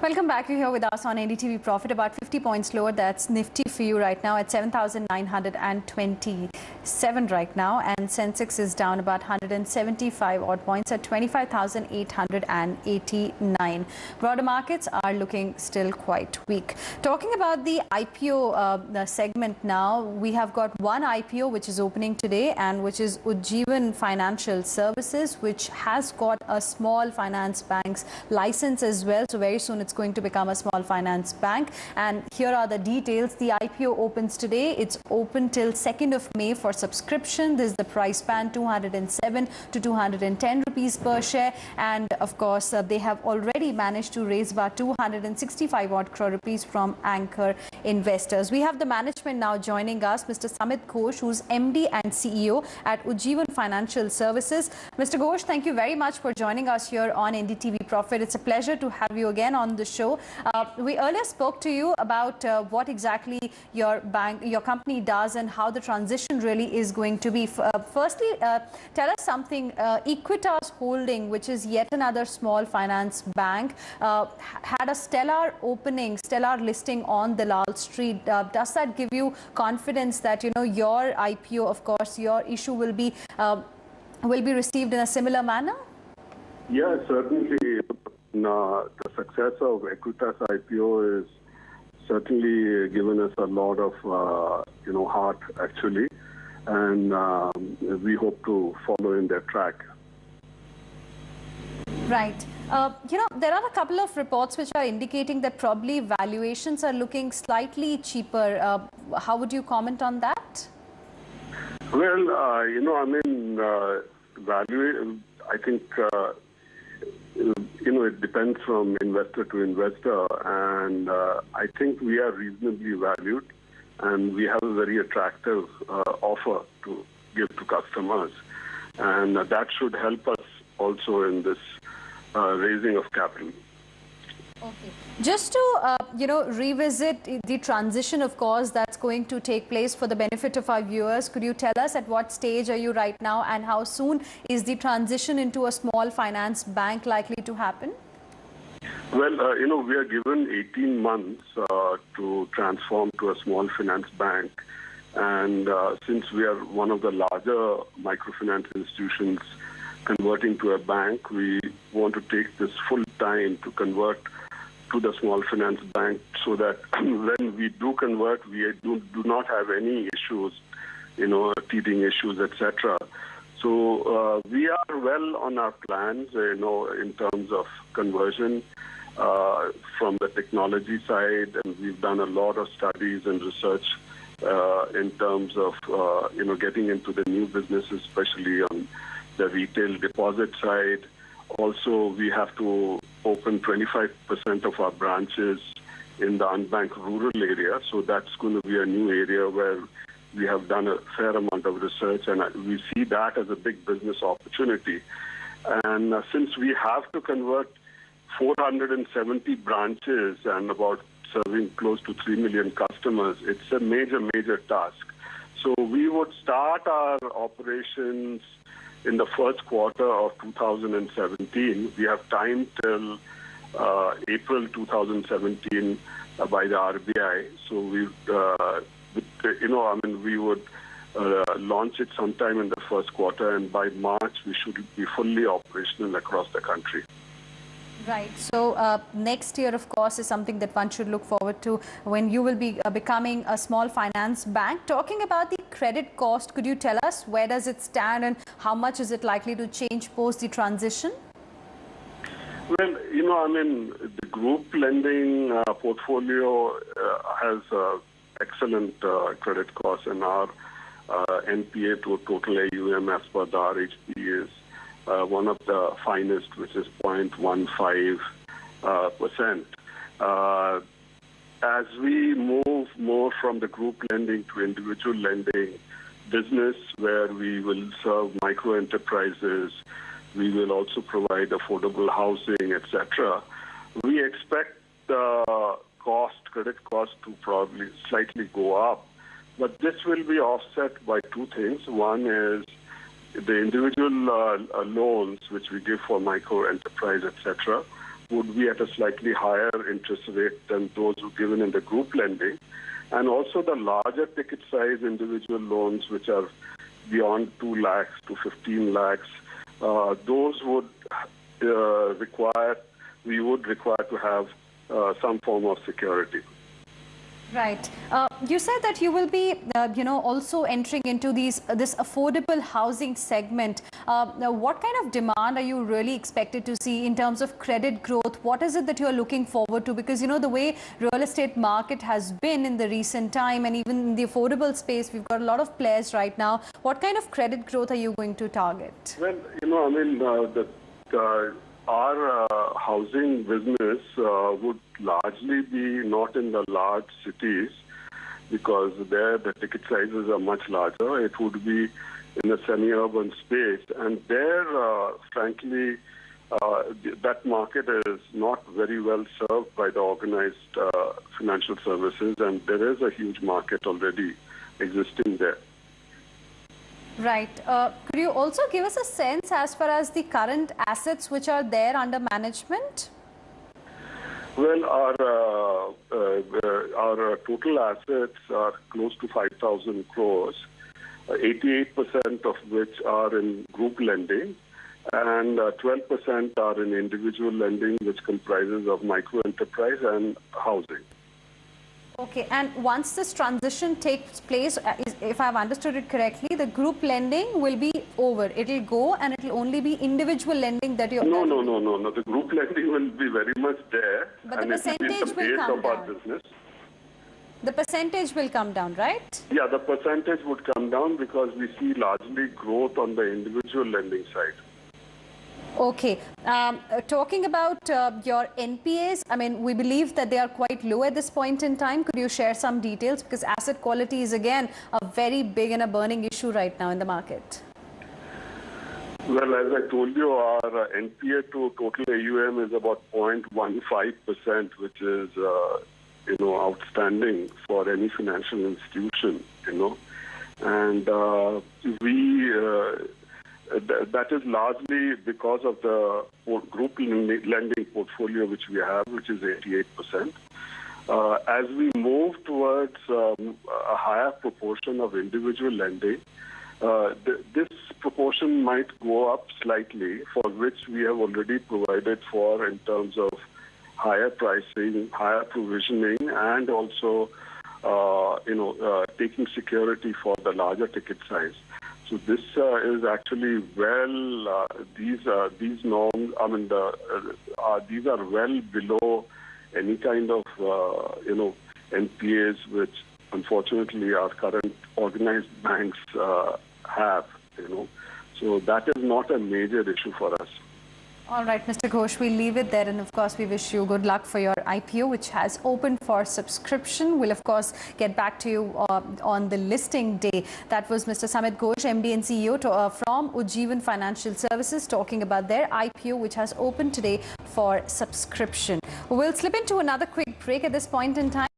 Welcome back. You're here with us on NDTV Profit. About 50 points lower. That's Nifty for you right now at 7,927 right now. And Sensex is down about 175 odd points at 25,889. Broader markets are looking still quite weak. Talking about the IPO segment now, we have got one IPO which is opening today, and which is Ujjivan Financial Services, which has got a small finance bank's license as well. So very soon it's going to become a small finance bank. And here are the details. The IPO opens today. It's open till 2nd of May for subscription. This is the price band 207 to 210 rupees per share. And of course, they have already managed to raise about 265 odd crore rupees from anchor investors. We have the management now joining us, Mr. Samit Ghosh, who's MD and CEO at Ujjivan Financial Services. Mr. Ghosh, thank you very much for joining us here on NDTV Profit. It's a pleasure to have you again on the show. We earlier spoke to you about what exactly your company does and how the transition really is going to be. Firstly, tell us something. Equitas Holding, which is yet another small finance bank, had a stellar listing on the Lal Street. Does that give you confidence that your IPO, of course, your issue will be received in a similar manner? Yeah, certainly. The success of Equitas IPO is certainly given us a lot of heart actually, and we hope to follow in their track. Right. There are a couple of reports which are indicating that probably valuations are looking slightly cheaper. How would you comment on that? Well, value, I think, it depends from investor to investor, and I think we are reasonably valued, and we have a very attractive offer to give to customers, and that should help us also in this raising of capital. Okay. Just to revisit the transition, of course, that's going to take place for the benefit of our viewers. Could you tell us at what stage are you right now, and how soon is the transition into a small finance bank likely to happen? Well, we are given 18 months to transform to a small finance bank, and since we are one of the larger microfinance institutions converting to a bank, we want to take this full time to convert to the small finance bank, so that when we do convert, we do not have any issues, teething issues, etc. So we are well on our plans, in terms of conversion from the technology side, and we've done a lot of studies and research in terms of getting into the new businesses, especially on the retail deposit side. Also, we have to open 25% of our branches in the unbanked rural area. So that's going to be a new area where we have done a fair amount of research, and we see that as a big business opportunity. And since we have to convert 470 branches and about serving close to 3 million customers, it's a major task. So we would start our operations in the first quarter of 2017. We have time till April 2017 by the RBI. So we would launch it sometime in the first quarter, and by March we should be fully operational across the country. Right. So next year, of course, is something that one should look forward to, when you will be becoming a small finance bank. Talking about the credit cost, could you tell us where does it stand and how much is it likely to change post the transition? Well, the group lending portfolio has excellent credit costs, and our NPA to total AUM as per the RHP is one of the finest, which is 0.15%. As we move more from the group lending to individual lending business, where we will serve micro enterprises, we will also provide affordable housing, etc. We expect the credit cost to probably slightly go up, but this will be offset by two things. One is the individual loans which we give for micro enterprise, etc. would be at a slightly higher interest rate than those given in the group lending. And also the larger ticket size individual loans, which are beyond 2 lakhs to 15 lakhs, those would we would require to have some form of security. Right. You said that you will be, also entering into this affordable housing segment. Now, what kind of demand are you really expected to see in terms of credit growth? What is it that you are looking forward to? Because, the way real estate market has been in the recent time, and even in the affordable space, we've got a lot of players right now. What kind of credit growth are you going to target? Well, our housing business would largely be not in the large cities, because there the ticket sizes are much larger. It would be in a semi-urban space, and there, frankly, that market is not very well served by the organized financial services, and there is a huge market already existing there. Right. Could you also give us a sense as far as the current assets which are there under management? Well, our total assets are close to 5,000 crores, 88% of which are in group lending, and 12% are in individual lending, which comprises of micro enterprise and housing. Okay, and once this transition takes place, if I've understood it correctly, the group lending will be over. It will go and it will only be individual lending that you're... No. The group lending will be very much there. But the percentage will come down. Business. The percentage will come down, right? Yeah, the percentage would come down because we see largely growth on the individual lending side. Okay. Talking about your NPAs, we believe that they are quite low at this point in time. Could you share some details? Because asset quality is, again, a very big and a burning issue right now in the market. Well, as I told you, our NPA to total AUM is about 0.15%, which is, outstanding for any financial institution, And that is largely because of the group lending portfolio which we have, which is 88%. As we move towards a higher proportion of individual lending, this proportion might go up slightly, for which we have already provided for in terms of higher pricing, higher provisioning, and also, taking security for the larger ticket size. So this is actually these norms. These are well below any kind of NPAs which unfortunately our current organized banks have. So that is not a major issue for us. All right, Mr. Ghosh, we'll leave it there, and of course we wish you good luck for your IPO, which has opened for subscription. We'll of course get back to you on the listing day. That was Mr. Samit Ghosh, MD and CEO from Ujjivan Financial Services, talking about their IPO, which has opened today for subscription. We'll slip into another quick break at this point in time.